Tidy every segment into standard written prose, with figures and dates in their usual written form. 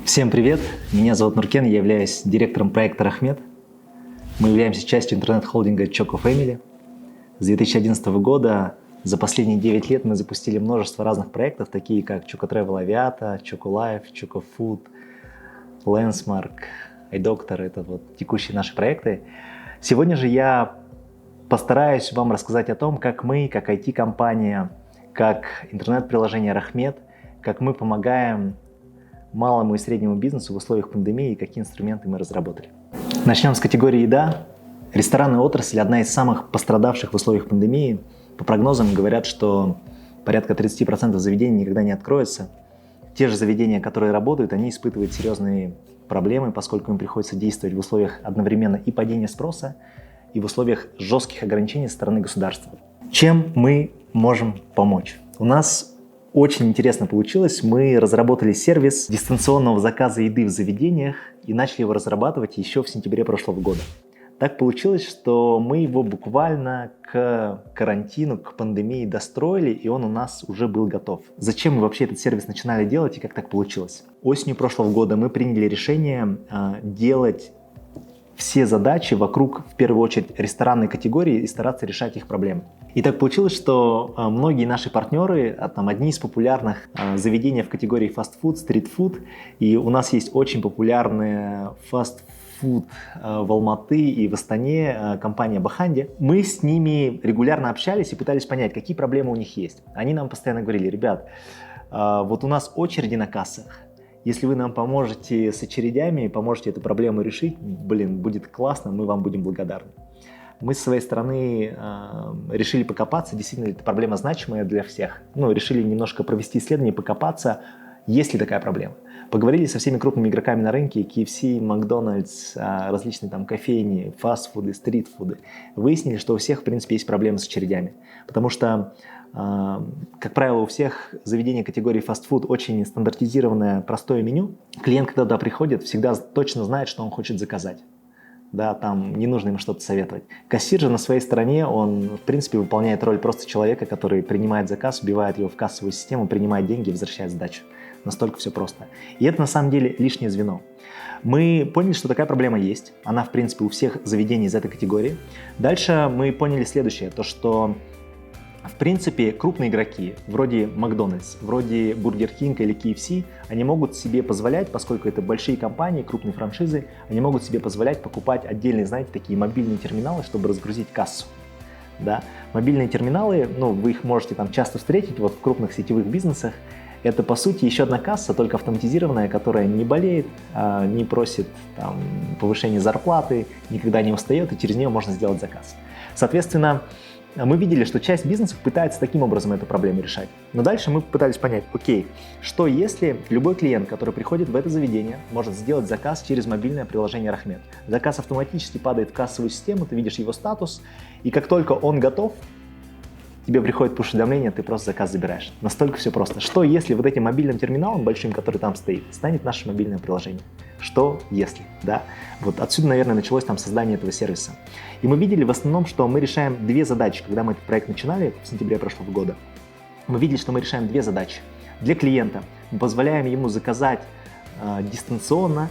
Всем привет! Меня зовут Нуркен, я являюсь директором проекта Рахмет. Мы являемся частью интернет-холдинга Choco Family. С 2011 года за последние 9 лет мы запустили множество разных проектов, такие как Choco Travel Aviata, Choco Life, Choco Food, Lensmark, iDoctor. Это вот текущие наши проекты. Сегодня же я постараюсь вам рассказать о том, как мы, как IT-компания, как интернет-приложение Рахмет, как мы помогаем малому и среднему бизнесу в условиях пандемии и какие инструменты мы разработали. Начнем с категории еда. Ресторанная отрасль – одна из самых пострадавших в условиях пандемии. По прогнозам говорят, что порядка 30% заведений никогда не откроются. Те же заведения, которые работают, они испытывают серьезные проблемы, поскольку им приходится действовать в условиях одновременно и падения спроса, и в условиях жестких ограничений со стороны государства. Чем мы можем помочь? У нас очень интересно получилось. Мы разработали сервис дистанционного заказа еды в заведениях и начали его разрабатывать еще в сентябре прошлого года. Так получилось, что мы его буквально к карантину, к пандемии достроили, и он у нас уже был готов. Зачем мы вообще этот сервис начинали делать и как так получилось? Осенью прошлого года мы приняли решение делать все задачи вокруг, в первую очередь, ресторанной категории и стараться решать их проблемы. И так получилось, что многие наши партнеры, одни из популярных заведений в категории фастфуд, стритфуд, и у нас есть очень популярная фастфуд в Алматы и в Астане, компания Баханди. Мы с ними регулярно общались и пытались понять, какие проблемы у них есть. Они нам постоянно говорили: ребят, вот у нас очереди на кассах. Если вы нам поможете с очередями, поможете эту проблему решить, будет классно, мы вам будем благодарны. Мы с своей стороны решили покопаться, действительно эта проблема значимая для всех. Решили немножко провести исследование, покопаться, есть ли такая проблема. Поговорили со всеми крупными игроками на рынке: KFC, Макдональдс, различные кофейни, фастфуды, стритфуды. Выяснили, что у всех, в принципе, есть проблемы с очередями. Потому что, как правило, у всех заведений категории фастфуд очень стандартизированное, простое меню. Клиент, когда туда приходит, всегда точно знает, что он хочет заказать. Да, там не нужно ему что-то советовать. Кассир же на своей стороне, он, в принципе, выполняет роль просто человека, который принимает заказ, вбивает его в кассовую систему, принимает деньги и возвращает сдачу. Настолько все просто. И это, на самом деле, лишнее звено. Мы поняли, что такая проблема есть. Она, в принципе, у всех заведений из этой категории. Дальше мы поняли следующее, то что в принципе, крупные игроки, вроде Макдональдс, вроде Бургер Кинг или KFC, они могут себе позволять, поскольку это большие компании, крупные франшизы, они могут себе позволять покупать отдельные, такие мобильные терминалы, чтобы разгрузить кассу. Да? Мобильные терминалы, вы их можете часто встретить в крупных сетевых бизнесах. Это, по сути, еще одна касса, только автоматизированная, которая не болеет, не просит повышения зарплаты, никогда не устает, и через нее можно сделать заказ. Соответственно, мы видели, что часть бизнесов пытается таким образом эту проблему решать. Но дальше мы пытались понять: окей, что если любой клиент, который приходит в это заведение, может сделать заказ через мобильное приложение Рахмет. Заказ автоматически падает в кассовую систему, ты видишь его статус, и как только он готов, тебе приходит пуш-уведомление, ты просто заказ забираешь. Настолько все просто. Что если вот этим мобильным терминалом большим, который там стоит, станет наше мобильное приложение? Что если? Да? Вот отсюда, наверное, началось создание этого сервиса. И мы видели в основном, что мы решаем две задачи. Когда мы этот проект начинали в сентябре прошлого года, мы видели, что мы решаем две задачи. Для клиента мы позволяем ему заказать дистанционно,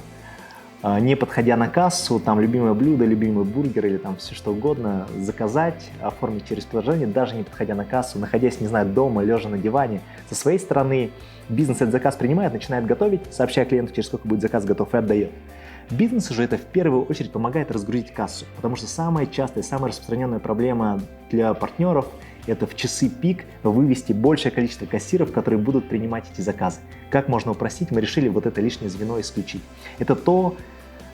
не подходя на кассу, любимое блюдо, любимый бургер или все что угодно, заказать, оформить через приложение, даже не подходя на кассу, находясь, дома, лежа на диване. Со своей стороны бизнес этот заказ принимает, начинает готовить, сообщая клиенту, через сколько будет заказ готов, и отдает. Бизнесу же это в первую очередь помогает разгрузить кассу, потому что самая частая, самая распространенная проблема для партнеров – это в часы пик вывести большее количество кассиров, которые будут принимать эти заказы. Как можно упростить? Мы решили вот это лишнее звено исключить. Это то,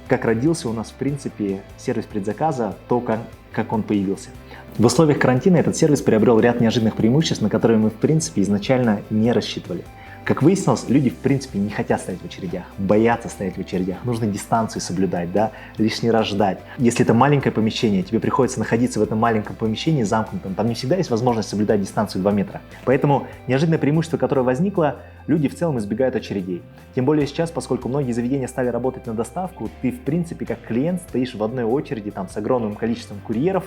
как родился у нас, в принципе, сервис предзаказа, то, как он появился. В условиях карантина этот сервис приобрел ряд неожиданных преимуществ, на которые мы, в принципе, изначально не рассчитывали. Как выяснилось, люди, в принципе, не хотят стоять в очередях, боятся стоять в очередях, нужно дистанцию соблюдать, да, лишний раз ждать. Если это маленькое помещение, тебе приходится находиться в этом маленьком помещении замкнутом, там не всегда есть возможность соблюдать дистанцию 2 метра. Поэтому неожиданное преимущество, которое возникло, люди в целом избегают очередей. Тем более сейчас, поскольку многие заведения стали работать на доставку, ты, в принципе, как клиент стоишь в одной очереди с огромным количеством курьеров,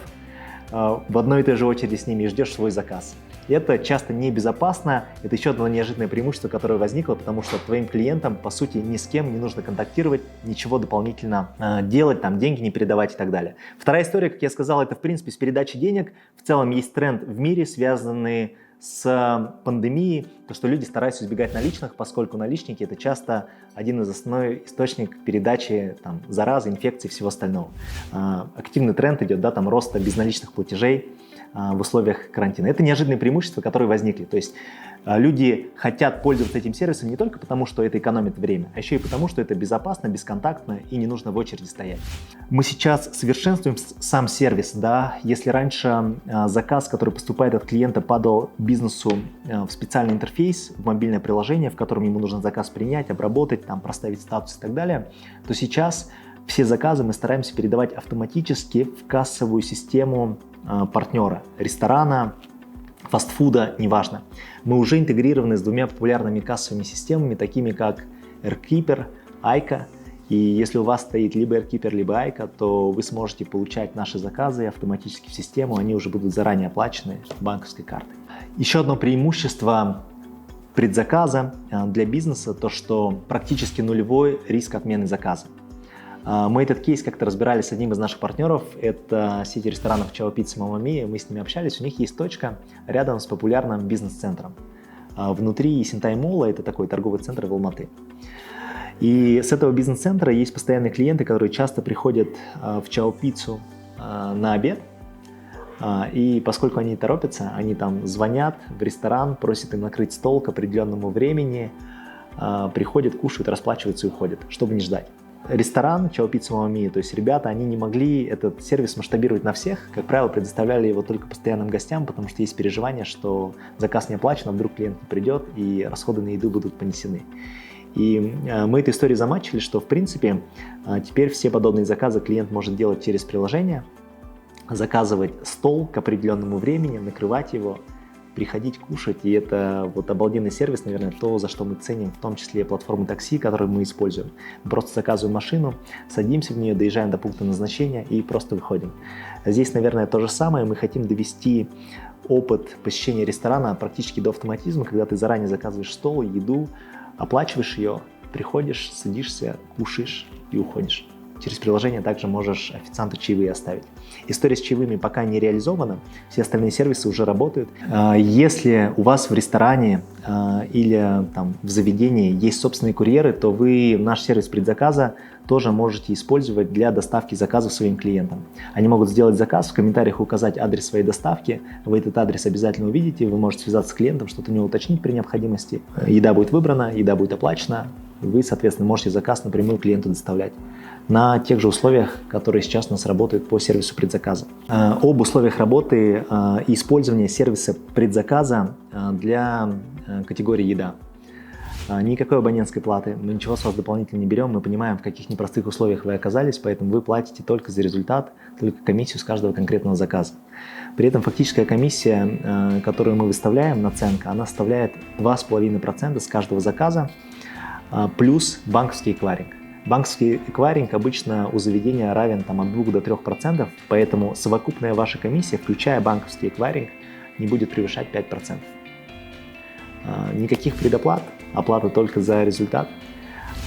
в одной и той же очереди с ними и ждешь свой заказ. Это часто небезопасно, это еще одно неожиданное преимущество, которое возникло, потому что твоим клиентам, по сути, ни с кем не нужно контактировать, ничего дополнительно делать, там, деньги не передавать и так далее. Вторая история, как я сказал, это, в принципе, с передачей денег. В целом есть тренд в мире, связанный с пандемией, то, что люди стараются избегать наличных, поскольку наличники – это часто один из основных источников передачи там, заразы, инфекций и всего остального. Активный тренд идет, да, там, роста безналичных платежей в условиях карантина. Это неожиданные преимущества, которые возникли. То есть люди хотят пользоваться этим сервисом не только потому, что это экономит время, а еще и потому, что это безопасно, бесконтактно и не нужно в очереди стоять. Мы сейчас совершенствуем сам сервис. Да? Если раньше заказ, который поступает от клиента, падал бизнесу в специальный интерфейс, в мобильное приложение, в котором ему нужно заказ принять, обработать, там, проставить статус и так далее, то сейчас все заказы мы стараемся передавать автоматически в кассовую систему партнера, ресторана, фастфуда, неважно. Мы уже интегрированы с двумя популярными кассовыми системами, такими как AirKeeper, Aika. И если у вас стоит либо AirKeeper, либо Aika, то вы сможете получать наши заказы автоматически в систему, они уже будут заранее оплачены банковской картой. Еще одно преимущество предзаказа для бизнеса – то, что практически нулевой риск отмены заказа. Мы этот кейс как-то разбирали с одним из наших партнеров, это сеть ресторанов Ciao Pizza Mamma Mia, мы с ними общались, у них есть точка рядом с популярным бизнес-центром. Внутри Есентай Молла, это такой торговый центр в Алматы. И с этого бизнес-центра есть постоянные клиенты, которые часто приходят в Ciao Pizza на обед, и поскольку они торопятся, они там звонят в ресторан, просят им накрыть стол к определенному времени, приходят, кушают, расплачиваются и уходят, чтобы не ждать. Ресторан Ciao Pizza Mamma Mia, то есть ребята, они не могли этот сервис масштабировать на всех, как правило, предоставляли его только постоянным гостям, потому что есть переживание, что заказ не оплачен, а вдруг клиент не придет и расходы на еду будут понесены. И мы эту историю замачили, что в принципе теперь все подобные заказы клиент может делать через приложение, заказывать стол к определенному времени, накрывать его, приходить кушать, и это вот обалденный сервис, наверное, то, за что мы ценим, в том числе платформы такси, которые мы используем. Мы просто заказываем машину, садимся в нее, доезжаем до пункта назначения и просто выходим. Здесь, наверное, то же самое, мы хотим довести опыт посещения ресторана практически до автоматизма, когда ты заранее заказываешь стол, еду, оплачиваешь ее, приходишь, садишься, кушаешь и уходишь. Через приложение также можешь официанту чаевые оставить. История с чаевыми пока не реализована, все остальные сервисы уже работают. Если у вас в ресторане или там, в заведении есть собственные курьеры, то вы наш сервис предзаказа тоже можете использовать для доставки заказов своим клиентам. Они могут сделать заказ, в комментариях указать адрес своей доставки, вы этот адрес обязательно увидите, вы можете связаться с клиентом, что-то у него уточнить при необходимости. Еда будет выбрана, еда будет оплачена, вы, соответственно, можете заказ напрямую клиенту доставлять на тех же условиях, которые сейчас у нас работают по сервису предзаказа. Об условиях работы и использования сервиса предзаказа для категории еда. Никакой абонентской платы, мы ничего с вас дополнительно не берем, мы понимаем, в каких непростых условиях вы оказались, поэтому вы платите только за результат, только комиссию с каждого конкретного заказа. При этом фактическая комиссия, которую мы выставляем, наценка, она составляет 2,5% с каждого заказа, плюс банковский эквайринг. Банковский эквайринг обычно у заведения равен там, от 2 до 3%, поэтому совокупная ваша комиссия, включая банковский эквайринг, не будет превышать 5%. Никаких предоплат, оплата только за результат.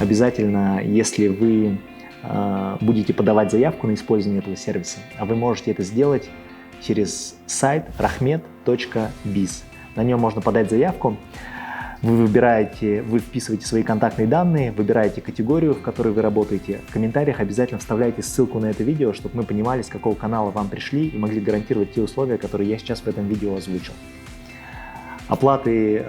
Обязательно, если вы будете подавать заявку на использование этого сервиса, а вы можете это сделать через сайт rahmet.biz. На нем можно подать заявку. Вы вписываете свои контактные данные, выбираете категорию, в которой вы работаете. В комментариях обязательно вставляйте ссылку на это видео, чтобы мы понимали, с какого канала вам пришли и могли гарантировать те условия, которые я сейчас в этом видео озвучил. Оплаты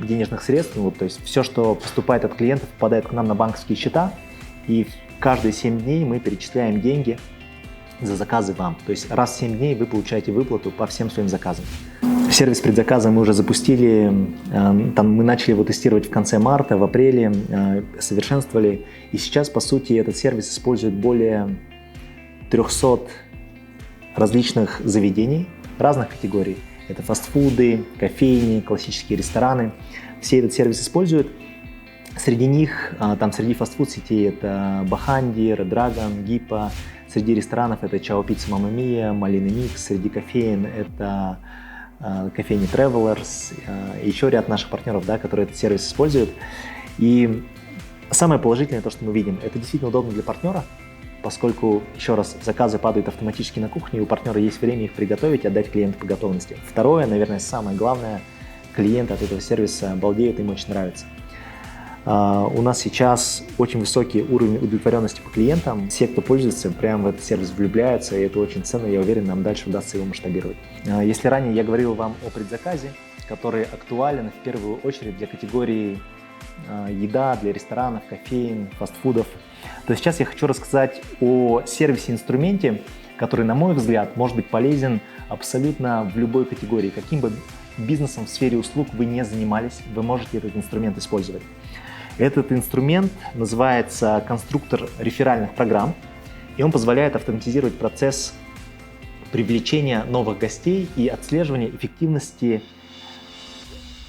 денежных средств, то есть все, что поступает от клиентов, попадает к нам на банковские счета, и каждые 7 дней мы перечисляем деньги за заказы вам. То есть раз в 7 дней вы получаете выплату по всем своим заказам. Сервис предзаказа мы уже запустили, мы начали его тестировать в конце марта, в апреле, совершенствовали. И сейчас, по сути, этот сервис использует более 300 различных заведений разных категорий. Это фастфуды, кофейни, классические рестораны. Все этот сервис используют. Среди них, среди фастфуд-сетей это Баханди, Red Dragon, Гиппо. Среди ресторанов это Ciao Pizza Mamma Mia, Malina Mix. Среди кофеен это кофейни Travelers, еще ряд наших партнеров, да, которые этот сервис используют. И самое положительное, то, что мы видим, это действительно удобно для партнера, поскольку, еще раз, заказы падают автоматически на кухню, и у партнера есть время их приготовить и отдать клиенту по готовности. Второе, наверное, самое главное, клиенты от этого сервиса балдеют, им очень нравится. У нас сейчас очень высокий уровень удовлетворенности по клиентам. Все, кто пользуется, прямо в этот сервис влюбляются, и это очень ценно, я уверен, нам дальше удастся его масштабировать. Если ранее я говорил вам о предзаказе, который актуален в первую очередь для категории еда, для ресторанов, кофеин, фастфудов, то сейчас я хочу рассказать о сервисе-инструменте, который, на мой взгляд, может быть полезен абсолютно в любой категории. Каким бы бизнесом в сфере услуг вы не занимались, вы можете этот инструмент использовать. Этот инструмент называется конструктор реферальных программ, и он позволяет автоматизировать процесс привлечения новых гостей и отслеживания эффективности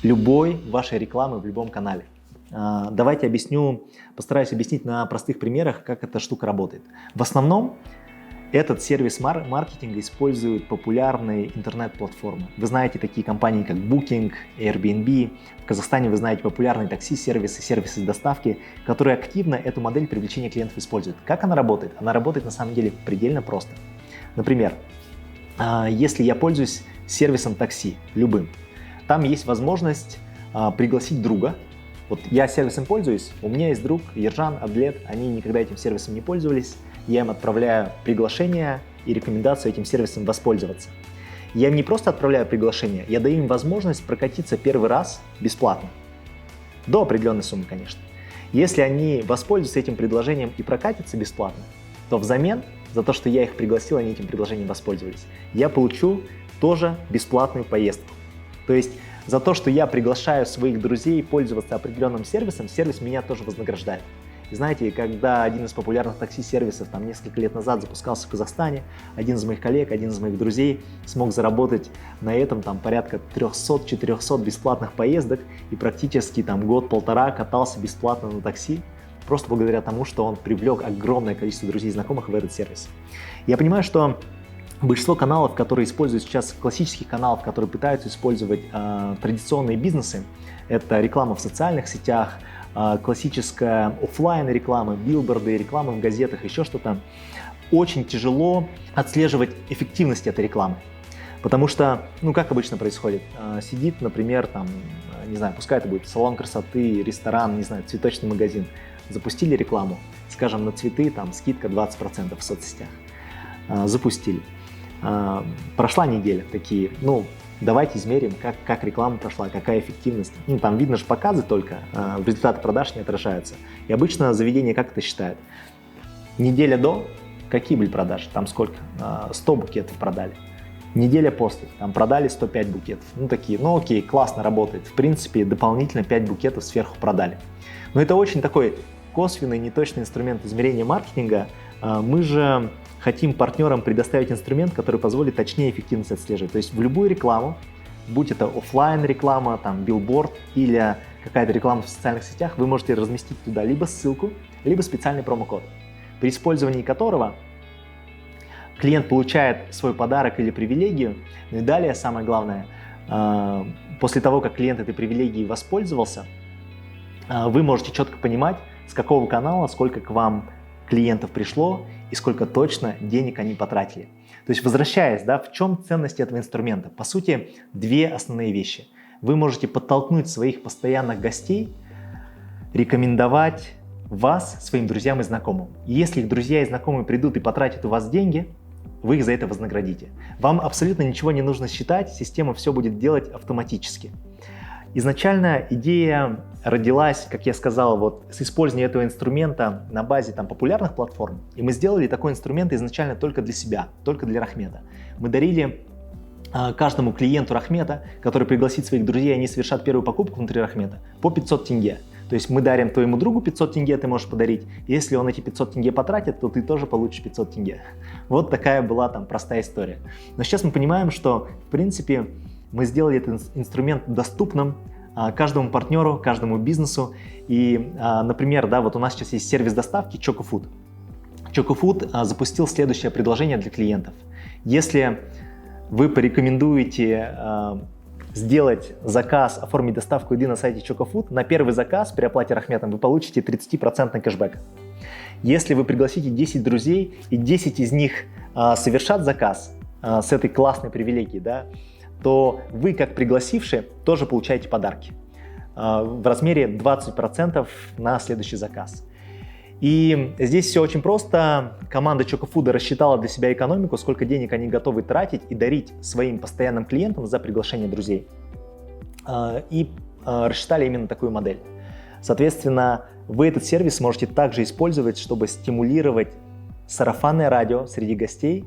любой вашей рекламы в любом канале. Давайте постараюсь объяснить на простых примерах, как эта штука работает. В основном этот сервис маркетинга используют популярные интернет-платформы. Вы знаете такие компании, как Booking, Airbnb. В Казахстане вы знаете популярные такси-сервисы, сервисы доставки, которые активно эту модель привлечения клиентов используют. Как она работает? Она работает на самом деле предельно просто. Например, если я пользуюсь сервисом такси, любым, там есть возможность пригласить друга. Вот я сервисом пользуюсь, у меня есть друг Ержан, Адлет, они никогда этим сервисом не пользовались. Я им отправляю приглашение и рекомендацию этим сервисом воспользоваться. Я им не просто отправляю приглашение, я даю им возможность прокатиться первый раз бесплатно. До определенной суммы, конечно. Если они воспользуются этим предложением и прокатятся бесплатно, то взамен за то, что я их пригласил, они этим предложением воспользовались, я получу тоже бесплатную поездку. То есть за то, что я приглашаю своих друзей пользоваться определенным сервисом, сервис меня тоже вознаграждает. И знаете, когда один из популярных такси-сервисов там несколько лет назад запускался в Казахстане, один из моих коллег, один из моих друзей смог заработать на этом там порядка 300-400 бесплатных поездок и практически там год-полтора катался бесплатно на такси, просто благодаря тому, что он привлек огромное количество друзей и знакомых в этот сервис. Я понимаю, что большинство каналов, которые используют сейчас, классических каналов, которые пытаются использовать традиционные бизнесы, это реклама в социальных сетях, классическая офлайн реклама, билборды, реклама в газетах, еще что-то, очень тяжело отслеживать эффективность этой рекламы. Потому что, как обычно происходит, сидит, например, там, не знаю, пускай это будет салон красоты, ресторан, не знаю, цветочный магазин, запустили рекламу, скажем, на цветы, там, скидка 20% в соцсетях, запустили. Прошла неделя, такие, давайте измерим, как реклама прошла, какая эффективность. Там видно же показы только, результаты продаж не отражаются. И обычно заведение как это считает? Неделя до, какие были продажи? Там сколько? 100 букетов продали. Неделя после, там продали 105 букетов. Такие, окей, классно работает. В принципе, дополнительно 5 букетов сверху продали. Но это очень такой косвенный, неточный инструмент измерения маркетинга. Мы же хотим партнерам предоставить инструмент, который позволит точнее эффективность отслеживать. То есть в любую рекламу, будь это офлайн реклама, там билборд или какая-то реклама в социальных сетях, вы можете разместить туда либо ссылку, либо специальный промокод, при использовании которого клиент получает свой подарок или привилегию. И далее, самое главное, после того, как клиент этой привилегией воспользовался, вы можете четко понимать, с какого канала, сколько к вам клиентов пришло и сколько точно денег они потратили. То есть, возвращаясь, в чем ценность этого инструмента? По сути, две основные вещи. Вы можете подтолкнуть своих постоянных гостей, рекомендовать вас своим друзьям и знакомым. И если их друзья и знакомые придут и потратят у вас деньги, вы их за это вознаградите. Вам абсолютно ничего не нужно считать, система все будет делать автоматически. Изначально идея родилась, как я сказал, с использованием этого инструмента на базе популярных платформ. И мы сделали такой инструмент изначально только для себя, только для Рахмета. Мы дарили каждому клиенту Рахмета, который пригласит своих друзей, они совершат первую покупку внутри Рахмета, по 500 тенге. То есть мы дарим твоему другу 500 тенге, ты можешь подарить. Если он эти 500 тенге потратит, то ты тоже получишь 500 тенге. Вот такая была простая история. Но сейчас мы понимаем, что, в принципе, мы сделали этот инструмент доступным каждому партнеру, каждому бизнесу. И, например, у нас сейчас есть сервис доставки ChocoFood. ChocoFood запустил следующее предложение для клиентов. Если вы порекомендуете сделать заказ, оформить доставку еды на сайте Chocofood, на первый заказ при оплате Рахметом вы получите 30% кэшбэк. Если вы пригласите 10 друзей и 10 из них совершат заказ с этой классной привилегией, да, то вы, как пригласившие, тоже получаете подарки в размере 20% на следующий заказ. И здесь все очень просто. Команда Chocofood рассчитала для себя экономику, сколько денег они готовы тратить и дарить своим постоянным клиентам за приглашение друзей. И рассчитали именно такую модель. Соответственно, вы этот сервис можете также использовать, чтобы стимулировать сарафанное радио среди гостей,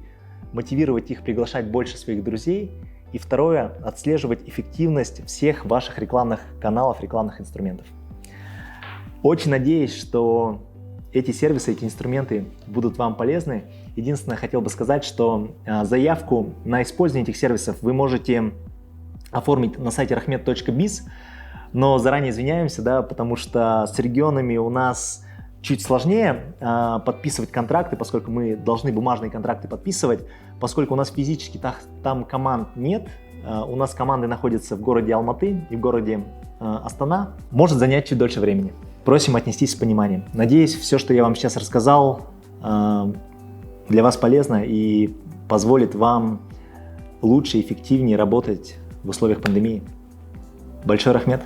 мотивировать их приглашать больше своих друзей. И второе, отслеживать эффективность всех ваших рекламных каналов, рекламных инструментов. Очень надеюсь, что эти сервисы, эти инструменты будут вам полезны. Единственное, хотел бы сказать, что заявку на использование этих сервисов вы можете оформить на сайте rahmet.biz, но заранее извиняемся, да, потому что с регионами у нас чуть сложнее подписывать контракты, поскольку мы должны бумажные контракты подписывать, поскольку у нас физически там команд нет. У нас команды находятся в городе Алматы и в городе Астана. Может занять чуть дольше времени. Просим отнестись с пониманием. Надеюсь, все, что я вам сейчас рассказал, для вас полезно и позволит вам лучше и эффективнее работать в условиях пандемии. Большой рахмет!